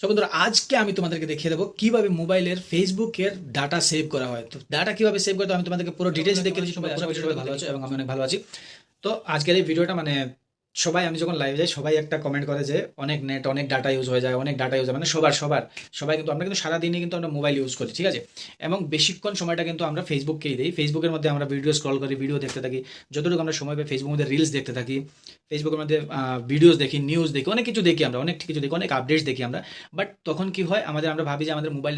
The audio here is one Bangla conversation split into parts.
সো বন্ধুরা, আজকে আমি তোমাদেরকে দেখিয়ে দেবো কিভাবে মোবাইলের ফেসবুকের ডাটা সেভ করা হয়। তো ডাটা কিভাবে সেভ করতে হয় আমি তোমাদেরকে পুরো ডিটেলস দেখিয়ে দিচ্ছি। তোমরা পুরো ভিডিওটা ভালো আছো এবং আমি অনেক ভালো আছি। তো আজকের এই ভিডিওটা সবাই, আমি যখন লাইভ যাই সবাই একটা কমেন্ট করে যে অনেক নেট, অনেক ডাটা ইউজ হয়ে যায়, অনেক ডাটা ইউজ হয়, মানে সবাই কিন্তু আমরা কিন্তু সারাদিনে কিন্তু আমরা মোবাইল ইউজ করি, ঠিক আছে। এবং বেশিক্ষণ সময়টা কিন্তু আমরা ফেসবুককেই দিই। ফেসবুকের মধ্যে আমরা ভিডিও স্ক্রল করি, ভিডিও দেখতে থাকি, যতটুকু আমরা সময় পাই ফেসবুকের মধ্যে রিলস দেখতে থাকি, ফেসবুকের মধ্যে ভিডিওস দেখি, নিউজ দেখি, অনেক কিছু দেখি, আমরা অনেক কিছু দেখি, অনেক আপডেটস দেখি আমরা। বাট তখন কি হয়, আমরা ভাবি যে আমাদের মোবাইল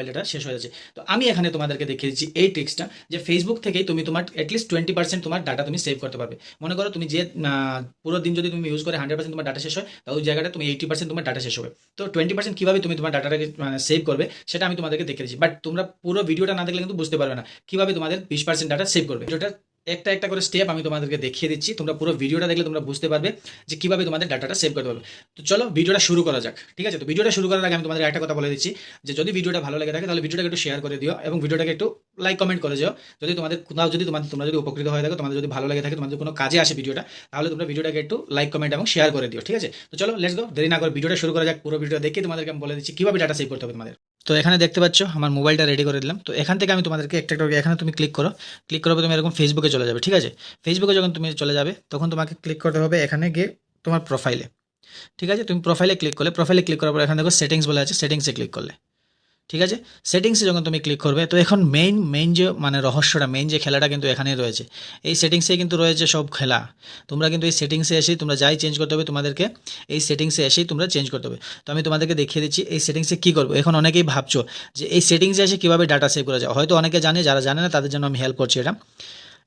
ডাটা শেষ হয়ে যাচ্ছে। তো আমি এখানে তোমাদেরকে দেখিয়ে দিচ্ছি এই ট্রিক্সটা, যে ফেসবুক থেকেই তুমি তোমার অ্যাটলিস্ট 20% তোমার ডাটা তুমি সেভ করতে পারবে। মনে করো তুমি যে পুরো দিন যদি তুমি ইউজ করে 100% তোমার ডাটা শেষ হয়, তাহলে ওই জায়গাটা তুমি 80% তোমার ডাটা শেষ হবে। তো 20% কিভাবে তুমি তোমার ডাটাটাকে সেভ করবে সেটা আমি তোমাদেরকে দেখিয়ে দিচ্ছি। বাট তোমরা পুরো ভিডিওটা না দেখলে কিন্তু বুঝতে পারবে না কিভাবে তোমাদের 20% ডাটা সেভ করবে। ভিডিওটা একটা একটা করে স্টেপ আমি তোমাদেরকে দেখিয়ে দিচ্ছি, তোমরা পুরো ভিডিওটা দেখলে তোমরা বুঝতে পারবে যে কিভাবে তোমাদের ডাটাটা সেভ করতে পারবে। তো চলো ভিডিওটা শুরু করা যাক, ঠিক আছে। তো ভিডিওটা শুরু করার আগে আমি তোমাদের একটা কথা বলে দিচ্ছি, যে যদি ভিডিওটা ভালো লাগে থাকে তাহলে ভিডিওটাকে একটু শেয়ার করে দিও এবং ভিডিওটাকে একটু লাইক কমেন্ট করে যাও। যদি তোমাদের কোথাও যদি তোমরা যদি উপকৃত হয়ে থাকো, তোমাদের যদি ভালো লাগে থাকে, তোমাদের কোনো কাজে আসে ভিডিওটা, তাহলে তোমরা ভিডিওটাকে একটু লাইক কমেন্ট এবং শেয়ার করে দিও, ঠিক আছে। তো চলো লেটস গো, দেরি না করে ভিডিওটা শুরু করা যাক। পুরো ভিডিও দেখে তোমাদেরকে আমি বলে দিচ্ছি কিভাবে ডাটা সেভ করতে হবে তোমাদের। তো এখানে দেখতে পাচ্ছ আমার মোবাইলটা রেডি করে দিলাম। তো এখান থেকে আমি তোমাদেরকে একটা একটা এখানে তুমি ক্লিক করো। ক্লিক করার পর তুমি এরকম ফেসবুকে চলে যাবে, ঠিক আছে। ফেসবুকে যখন তুমি চলে যাবে তখন তোমাকে ক্লিক করতে হবে এখানে গিয়ে তোমার প্রোফাইলে, ঠিক আছে। তুমি প্রোফাইলে ক্লিক করার পর এখানে দেখো সেটিংস বলে আছে, সেটিংসে ক্লিক করলে, ঠিক আছে। সেটিংসে যখন তুমি ক্লিক করবে তো এখন মেইন যে রহস্যটা, মেইন যে খেলাটা কিন্তু এখানেই রয়েছে। এই সেটিংসে কিন্তু রয়েছে সব খেলা। তোমরা কিন্তু এই সেটিংসে এসেই তোমরা যাই চেঞ্জ করতে হবে তোমাদেরকে, এই সেটিংসে এসেই তোমরা চেঞ্জ করতে হবে। তো আমি তোমাদেরকে দেখিয়ে দিচ্ছি এই সেটিংসে কী করবো। এখন অনেকেই ভাবছো যে এই সেটিংসে এসে কীভাবে ডাটা সেভ করা যায়, হয়তো অনেকে জানে, যারা জানে না তাদের জন্য আমি হেল্প করছি।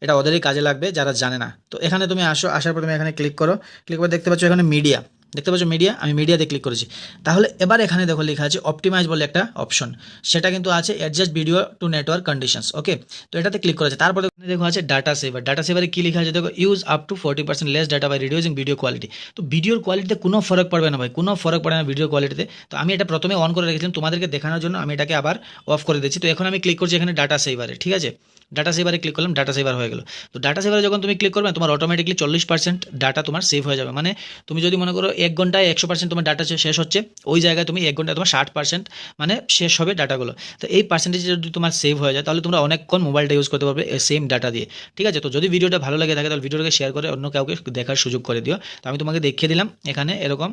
এটা ওদেরই কাজে লাগবে যারা জানে না। তো এখানে তুমি আসার পর তুমি এখানে ক্লিক করো। ক্লিক করে দেখতে পাচ্ছ এখানে মিডিয়া, দেখতে পাচ্ছ মিডিয়া, আমি মিডিয়াতে ক্লিক করেছি। তাহলে এবার এখানে দেখো লেখা আছে অপটিমাইজ বলে একটা অপশন, সেটা কিন্তু আছে adjust video to network conditions, okay. তো এটাতে ক্লিক করেছে। তারপরে দেখো আছে ডাটা সেভার। ডাটা সেভারে কী লেখা আছে দেখো, use up to 40% less data by reducing video quality. তো ভিডিওর কোয়ালিটিতে কোনো ফরক পড়বে না ভাই, কোনো ফরক পড়ে না ভিডিও কোয়ালিটিতে। তো আমি এটা প্রথমে অন করে রেখেছিলাম তোমাদেরকে দেখানোর জন্য, আমি এটাকে আবার অফ করে দিচ্ছি। তো এখন আমি ক্লিক করছি এখানে ডাটা সেভারে, ঠিক আছে। ডাটা সেভারে ক্লিক করলাম, ডাটা সেভার হয়ে গেল। তো ডাটা সেভারে যখন তুমি ক্লিক করবে তোমার অটোমেটিকলি 40% ডাটা তোমার সেভ হয়ে যাবে। মানে তুমি যদি মনে করো 1 ঘন্টায় 100% তোমার ডাটা শেষ হচ্ছে, ওই জায়গায় তুমি 1 ঘন্টায় তোমার 60% মানে শেষ হবে ডাটাগুলো। তো এই পার্সেন্টেজ যদি তোমার সেভ হয়ে যায় তাহলে তোমরা অনেকক্ষণ মোবাইলটা ইউজ করতে পারবে সেম ডাটা দিয়ে, ঠিক আছে। তো যদি ভিডিওটা ভালো লাগে থাকে তাহলে ভিডিওটাকে শেয়ার করে অন্য কাউকে দেখার সুযোগ করে দিও। তো আমি তোমাকে দেখিয়ে দিলাম এখানে এরকম।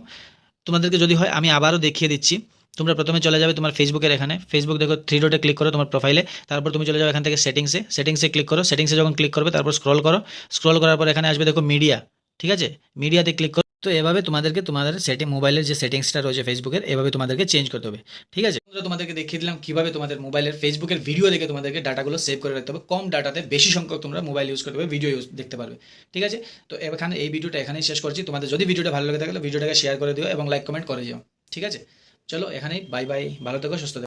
তোমাদেরকে যদি হয় আমি আবারও দেখিয়ে দিচ্ছি। তোমরা প্রথমে চলে যাবে তোমার ফেসবুকের এখানে, ফেসবুক দেখো 3 ডটে ক্লিক করো তোমার প্রোফাইলে। তারপর তুমি চলে যাবে এখান থেকে সেটিংসে ক্লিক করো। সেটিংসে যখন ক্লিক করবে তারপর স্ক্রল করার পর এখানে আসবে দেখো মিডিয়া, ঠিক আছে। মিডিয়াতে ক্লিক করো। তো এভাবে তোমাদেরকে তোমাদের মোবাইলের যে সেটিংসটা রয়েছে ফেসবুকের, এভাবে তোমাদেরকে চেঞ্জ করতে হবে, ঠিক আছে। তোমাদেরকে দেখিয়ে দিলাম কিভাবে তোমাদের মোবাইলের ফেসবুকের ভিডিও দেখে তোমাদেরকে ডাটাগুলো সেভ করে রাখতে হবে। কম ডাটাতে বেশি সংখ্যক তোমরা মোবাইল ইউজ করতে হবে, ভিডিও ইউজ দেখতে পারবে, ঠিক আছে। তো এখানে এই ভিডিওটা এখানেই শেষ করছি। তোমাদের যদি ভিডিওটা ভালো লাগে থাকলে ভিডিওটাকে শেয়ার করে দিও এবং লাইক কমেন্ট করে দিও, ঠিক আছে। চলো এখানেই বাই বাই, ভালো থেকো, সুস্থ থেকো।